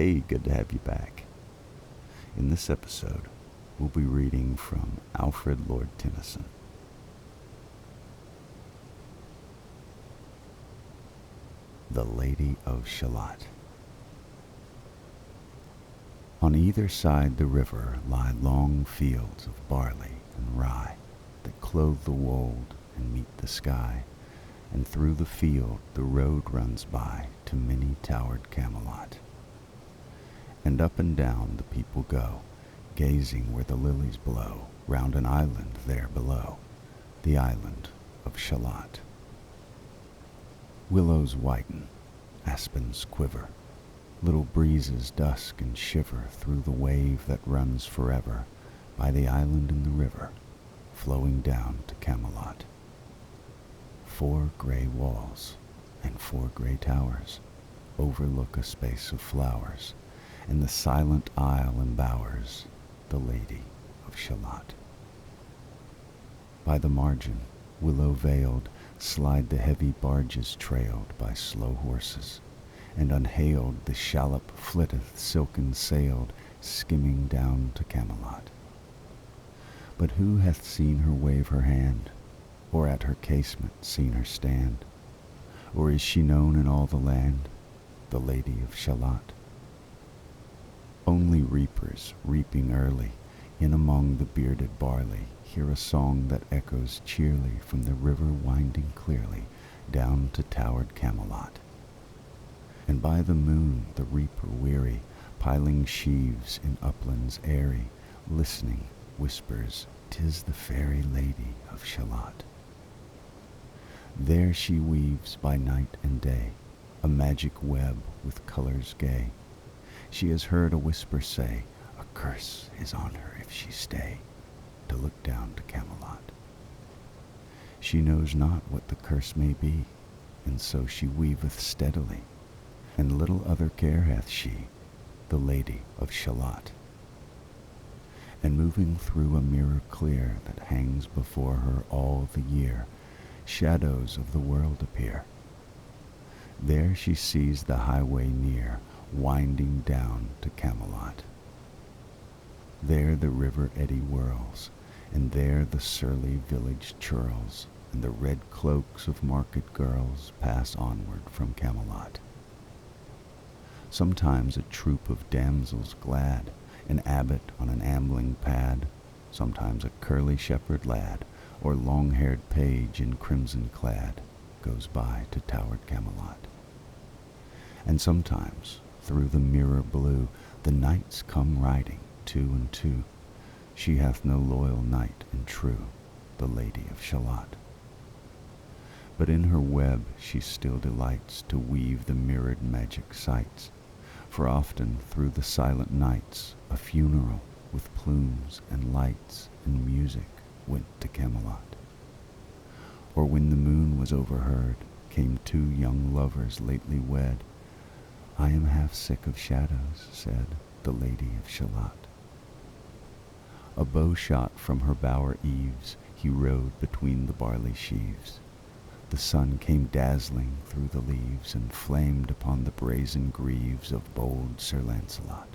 Hey, good to have you back. In this episode, we'll be reading from Alfred Lord Tennyson. The Lady of Shalott. On either side the river lie long fields of barley and rye that clothe the wold and meet the sky, and through the field the road runs by to many-towered Camelot. And up and down the people go, gazing where the lilies blow, round an island there below, the island of Shalott. Willows whiten, aspens quiver, little breezes dusk and shiver through the wave that runs forever by the island in the river, flowing down to Camelot. 4 gray walls and 4 gray towers overlook a space of flowers, and the silent isle embowers the Lady of Shalott. By the margin, willow-veiled, slide the heavy barges trailed by slow horses, and unhailed the shallop flitteth silken-sailed, skimming down to Camelot. But who hath seen her wave her hand, or at her casement seen her stand? Or is she known in all the land, the Lady of Shalott? Only reapers, reaping early, in among the bearded barley, hear a song that echoes cheerly from the river winding clearly down to towered Camelot. And by the moon the reaper weary, piling sheaves in uplands airy, listening, whispers, "'Tis the fairy Lady of Shalott." There she weaves by night and day a magic web with colors gay. She has heard a whisper say, "A curse is on her if she stay to look down to Camelot." She knows not what the curse may be, and so she weaveth steadily, and little other care hath she, the Lady of Shalott. And moving through a mirror clear that hangs before her all the year, shadows of the world appear. There she sees the highway near, winding down to Camelot. There the river eddy whirls, and there the surly village churls, and the red cloaks of market girls pass onward from Camelot. Sometimes a troop of damsels glad, an abbot on an ambling pad, sometimes a curly shepherd lad, or long-haired page in crimson clad, goes by to towered Camelot. And sometimes, through the mirror blue, the knights come riding, 2 and 2. She hath no loyal knight and true, the Lady of Shalott. But in her web she still delights to weave the mirrored magic sights, for often through the silent nights a funeral with plumes and lights and music went to Camelot. Or when the moon was overheard, came 2 young lovers lately wed. "I am half sick of shadows," said the Lady of Shalott. A bow shot from her bower eaves he rode between the barley sheaves. The sun came dazzling through the leaves and flamed upon the brazen greaves of bold Sir Lancelot.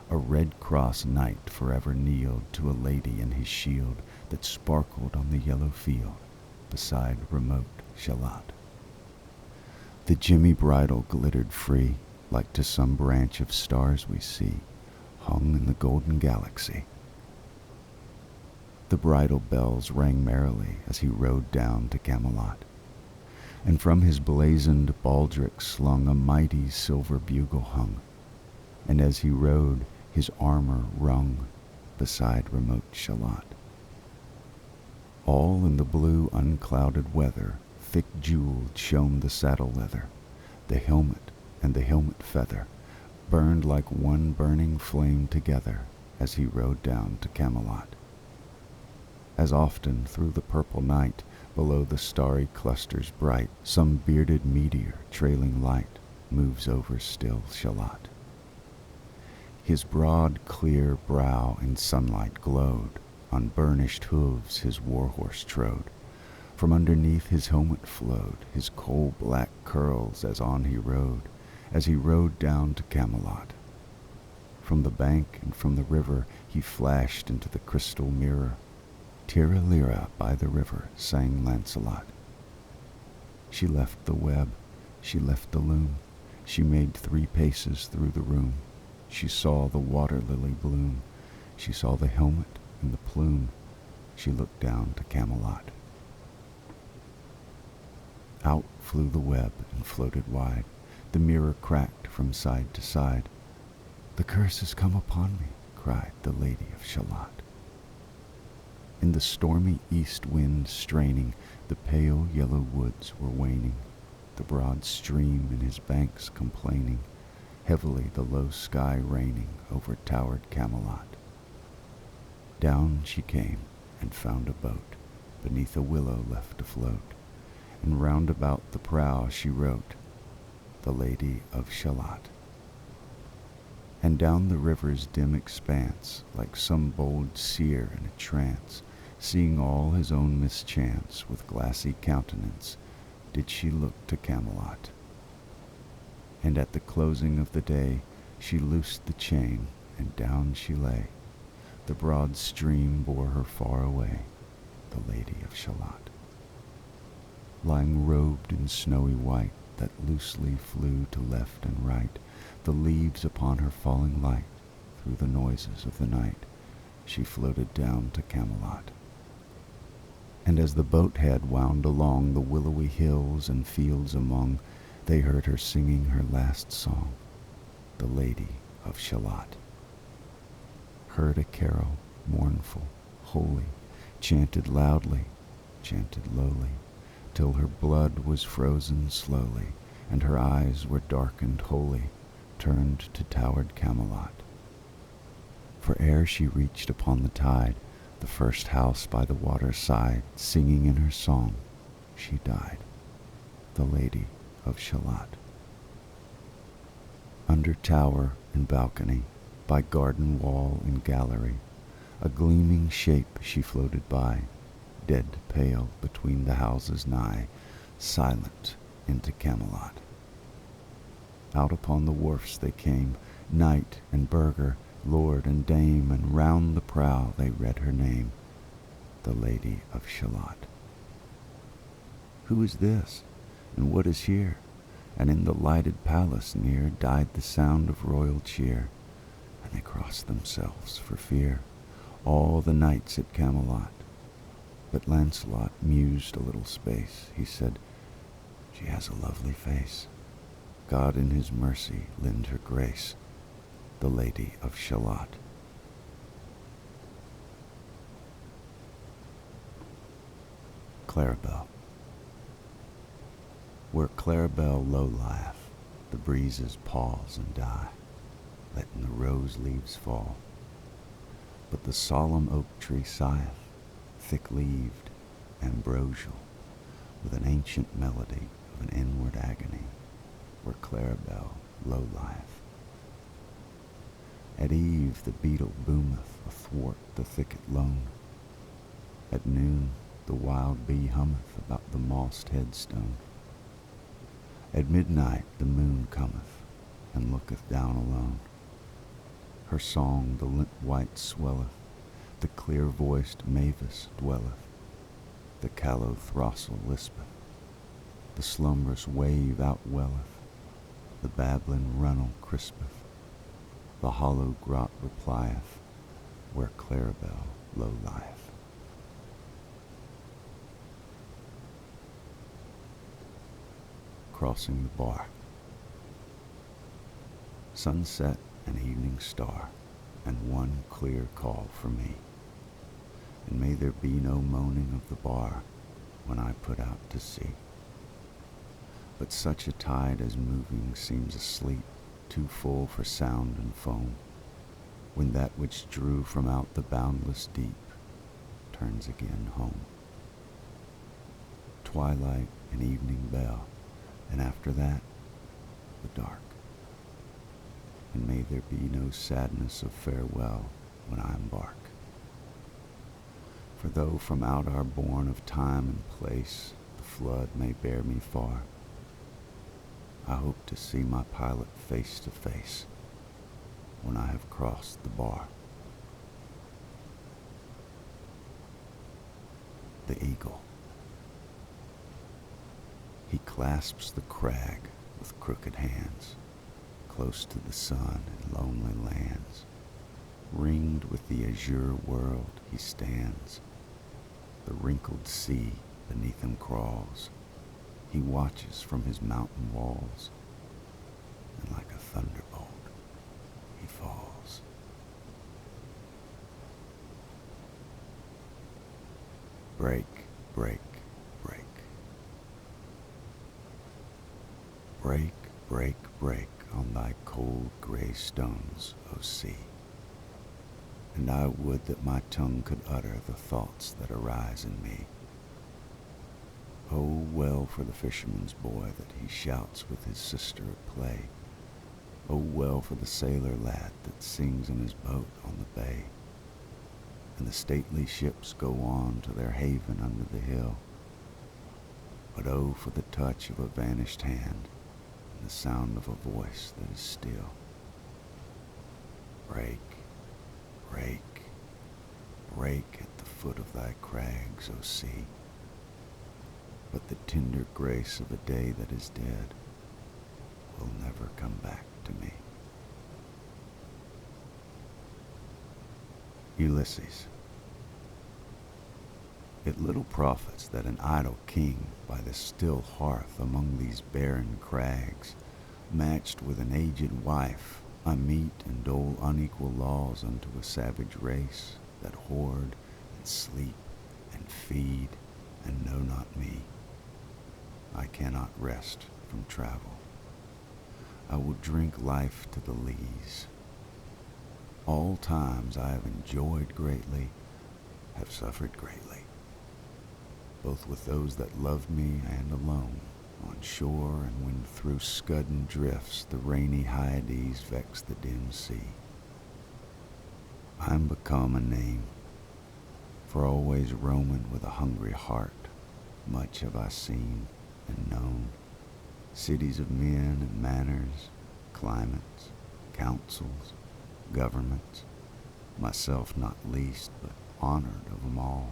A red cross knight forever kneeled to a lady in his shield that sparkled on the yellow field beside remote Shalott. The gemmy bridle glittered free, like to some branch of stars we see, hung in the golden galaxy. The bridle bells rang merrily as he rode down to Camelot, and from his blazoned baldric slung a mighty silver bugle hung, and as he rode his armor rung beside remote Shalott. All in the blue unclouded weather, thick jeweled shone the saddle leather, the helmet and the helmet feather burned like one burning flame together as he rode down to Camelot. As often through the purple night, below the starry clusters bright, some bearded meteor trailing light moves over still Shalott. His broad clear brow in sunlight glowed, on burnished hooves his war-horse trode. From underneath his helmet flowed his coal-black curls as on he rode, as he rode down to Camelot. From the bank and from the river he flashed into the crystal mirror. Tira lira by the river, sang Lancelot. She left the web, she left the loom, she made 3 paces through the room. She saw the water lily bloom, she saw the helmet and the plume. She looked down to Camelot. Out flew the web and floated wide. The mirror cracked from side to side. "The curse has come upon me," cried the Lady of Shalott. In the stormy east wind straining, the pale yellow woods were waning, the broad stream in his banks complaining, heavily the low sky raining over towered Camelot. Down she came and found a boat beneath a willow left afloat, and round about the prow she wrote, "The Lady of Shalott." And down the river's dim expanse, like some bold seer in a trance, seeing all his own mischance, with glassy countenance, did she look to Camelot. And at the closing of the day, she loosed the chain, and down she lay. The broad stream bore her far away, the Lady of Shalott. Lying robed in snowy white, that loosely flew to left and right, the leaves upon her falling light, through the noises of the night, she floated down to Camelot. And as the boat head wound along the willowy hills and fields among, they heard her singing her last song, the Lady of Shalott. Heard a carol, mournful, holy, chanted loudly, chanted lowly, till her blood was frozen slowly, and her eyes were darkened wholly, turned to towered Camelot. For ere she reached upon the tide, the first house by the water's side, singing in her song, she died, the Lady of Shalott. Under tower and balcony, by garden wall and gallery, a gleaming shape she floated by, dead pale between the houses nigh, silent into Camelot. Out upon the wharfs they came, knight and burgher, lord and dame, and round the prow they read her name, the Lady of Shalott. Who is this, and what is here? And in the lighted palace near died the sound of royal cheer, and they crossed themselves for fear, all the knights at Camelot. But Lancelot mused a little space. He said, "She has a lovely face. God in his mercy lend her grace, the Lady of Shalott." Claribel. Where Claribel low lieth, the breezes pause and die, letting the rose leaves fall. But the solemn oak tree sigheth, thick-leaved, ambrosial, with an ancient melody of an inward agony, where Claribel low lieth. At eve the beetle boometh athwart the thicket lone. At noon the wild bee hummeth about the mossed headstone. At midnight the moon cometh, and looketh down alone. Her song the lint white swelleth, the clear-voiced mavis dwelleth, the callow throstle lispeth, the slumbrous wave outwelleth, the babbling runnel crispeth, the hollow grot replieth, where Claribel low lieth. Crossing the bar. Sunset and evening star, and one clear call for me. And may there be no moaning of the bar when I put out to sea. But such a tide as moving seems asleep, too full for sound and foam, when that which drew from out the boundless deep turns again home. Twilight and evening bell, and after that, the dark. And may there be no sadness of farewell when I embark. For though from out our bourne of time and place the flood may bear me far, I hope to see my pilot face to face when I have crossed the bar. The eagle. He clasps the crag with crooked hands, close to the sun in lonely lands. Ringed with the azure world he stands. The wrinkled sea beneath him crawls. He watches from his mountain walls, and like a thunderbolt he falls. Break, break, break. Break, break, break on thy cold gray stones, O sea. And I would that my tongue could utter the thoughts that arise in me. Oh, well for the fisherman's boy that he shouts with his sister at play. Oh, well for the sailor lad that sings in his boat on the bay. And the stately ships go on to their haven under the hill. But oh, for the touch of a vanished hand and the sound of a voice that is still. Break, break, break at the foot of thy crags, O sea. But the tender grace of a day that is dead will never come back to me. Ulysses. It little profits that an idle king by the still hearth among these barren crags, matched with an aged wife, I meet and dole unequal laws unto a savage race that hoard and sleep and feed and know not me. I cannot rest from travel. I will drink life to the lees. All times I have enjoyed greatly, have suffered greatly, both with those that loved me and alone, on shore and when through scudding drifts the rainy Hyades vex the dim sea. I am become a name, for always roaming with a hungry heart, much have I seen and known, cities of men and manners, climates, councils, governments, myself not least, but honored of them all,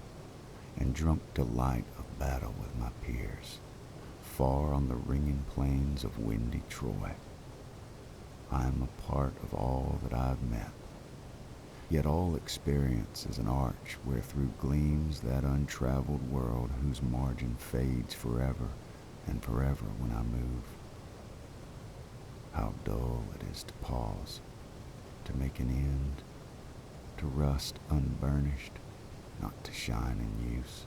and drunk delight of battle with my peers, far on the ringing plains of windy Troy. I am a part of all that I have met, yet all experience is an arch wherethrough gleams that untraveled world whose margin fades forever and forever when I move. How dull it is to pause, to make an end, to rust unburnished, not to shine in use,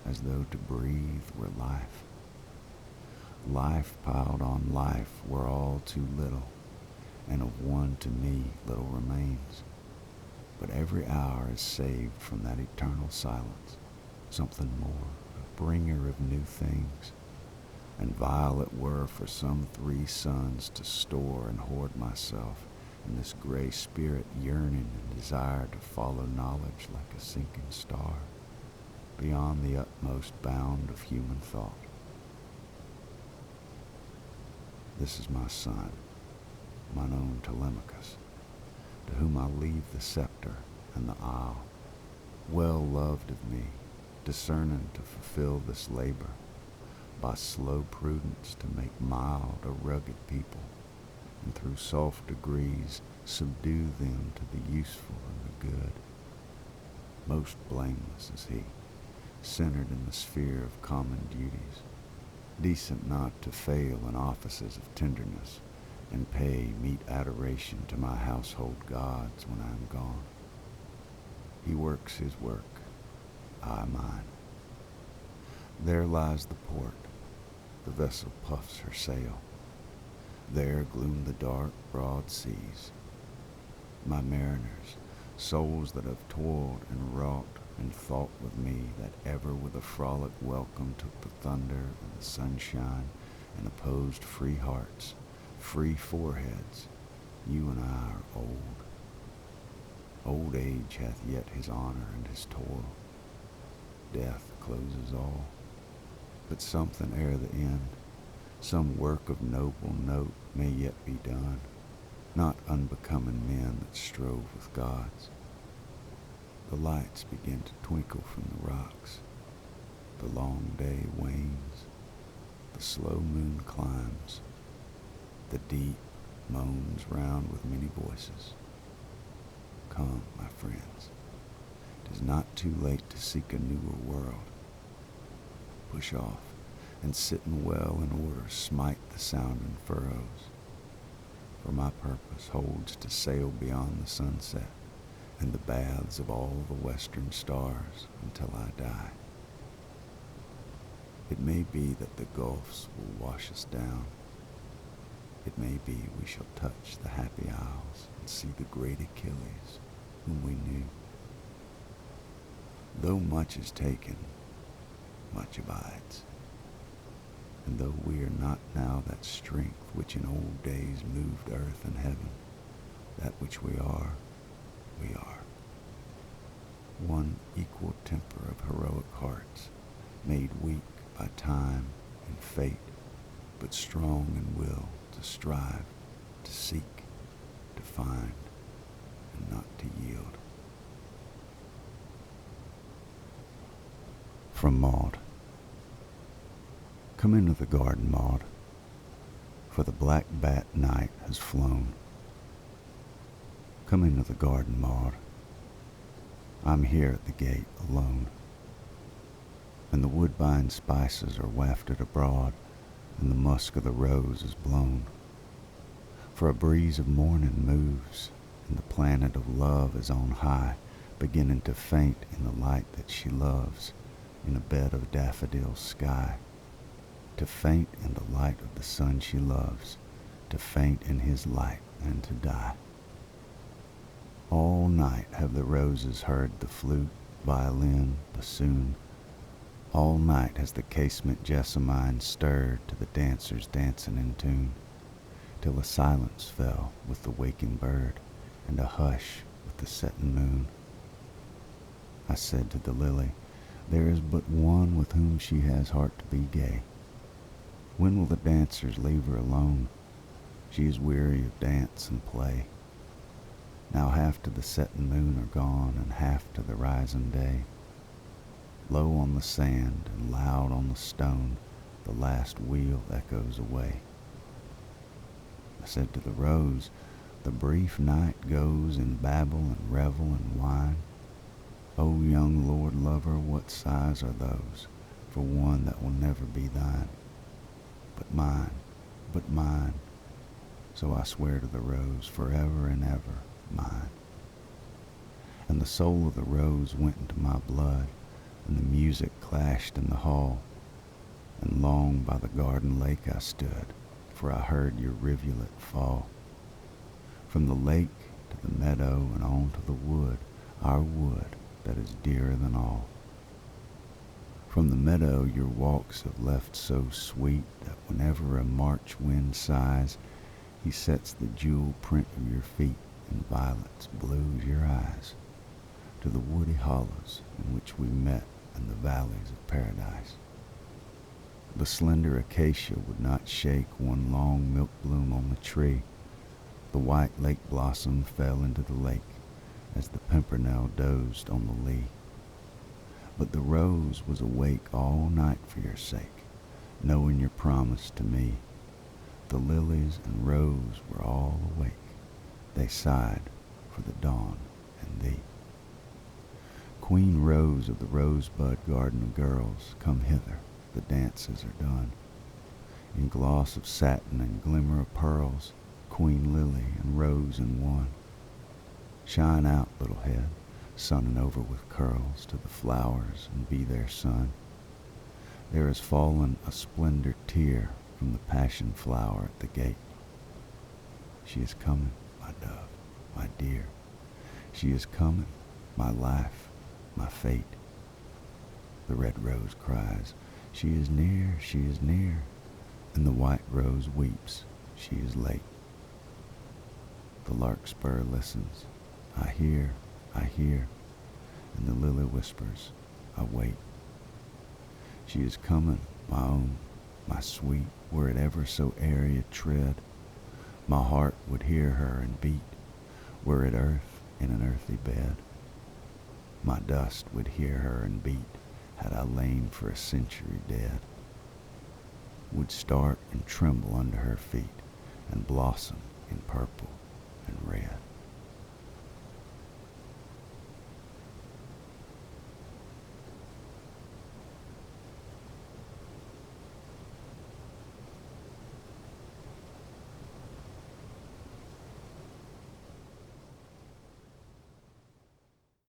as though to breathe were life. Life piled on life were all too little, and of one to me little remains. But every hour is saved from that eternal silence, something more, a bringer of new things, and vile it were for some 3 suns to store and hoard myself in this gray spirit yearning and desire to follow knowledge like a sinking star, beyond the utmost bound of human thought. This is my son, mine own Telemachus, to whom I leave the scepter and the isle, well loved of me, discerning to fulfill this labor, by slow prudence to make mild a rugged people, and through soft degrees subdue them to the useful and the good. Most blameless is he, centered in the sphere of common duties, decent not to fail in offices of tenderness, and pay meet adoration to my household gods when I am gone. He works his work, I mine. There lies the port, the vessel puffs her sail. There gloom the dark, broad seas. My mariners, souls that have toiled and wrought and thought with me, that ever with a frolic welcome took the thunder and the sunshine and opposed free hearts, free foreheads, you and I are old. Old age hath yet his honor and his toil. Death closes all, but something ere the end, Some work of noble note may yet be done, not unbecoming men that strove with gods. The lights begin to twinkle from the rocks. The long day wanes. The slow moon climbs. The deep moans round with many voices. Come, my friends. 'Tis not too late to seek a newer world. Push off, and sitting well in order, smite the sounding furrows. For my purpose holds to sail beyond the sunset and the baths of all the western stars until I die. It may be that the gulfs will wash us down. It may be we shall touch the happy isles and see the great Achilles whom we knew. Though much is taken, much abides. And though we are not now that strength which in old days moved earth and heaven, that which we are, we are. One equal temper of heroic hearts, made weak by time and fate, but strong in will to strive, to seek, to find, and not to yield. From Maud. Come into the garden, Maud, for the black bat night has flown. Come into the garden, Maud. I'm here at the gate alone. And the woodbine spices are wafted abroad, and the musk of the rose is blown. For a breeze of morning moves, and the planet of love is on high, beginning to faint in the light that she loves, in a bed of daffodil sky. To faint in the light of the sun she loves, to faint in his light and to die. All night have the roses heard the flute, violin, bassoon. All night has the casement jessamine stirred to the dancers dancing in tune, till a silence fell with the waking bird, and a hush with the setting moon. I said to the lily, there is but one with whom she has heart to be gay. When will the dancers leave her alone? She is weary of dance and play. Now half to the setting moon are gone, and half to the rising day. Low on the sand and loud on the stone, the last wheel echoes away. I said to the rose, the brief night goes in babble and revel and wine. O young lord lover, what sighs are those for one that will never be thine? But mine, so I swear to the rose, forever and ever mine. And the soul of the rose went into my blood, and the music clashed in the hall, and long by the garden lake I stood, for I heard your rivulet fall. From the lake to the meadow and on to the wood, our wood that is dearer than all. From the meadow your walks have left so sweet that whenever a March wind sighs, he sets the jewel print of your feet in violets blue as your eyes, to the woody hollows in which we met in the valleys of paradise. The slender acacia would not shake one long milk bloom on the tree. The white lake blossom fell into the lake as the pimpernel dozed on the lea. But the rose was awake all night for your sake, knowing your promise to me. The lilies and rose were all awake. They sighed for the dawn and thee. Queen Rose of the rosebud garden of girls, come hither, the dances are done. In gloss of satin and glimmer of pearls, Queen Lily and Rose in one. Shine out, little head, sunning over with curls to the flowers and be their sun. There has fallen a splendor tear from the passion flower at the gate. She is coming, my dove, my dear. She is coming, my life, my fate. The red rose cries, she is near, she is near. And the white rose weeps, she is late. The larkspur listens, I hear, and the lily whispers, I wait. She is coming, my own, My sweet, were it ever so airy a tread, my heart would hear her and beat, were it earth in an earthy bed. My dust would hear her and beat, had I lain for a century dead. Would start and tremble under her feet, and blossom in purple and red.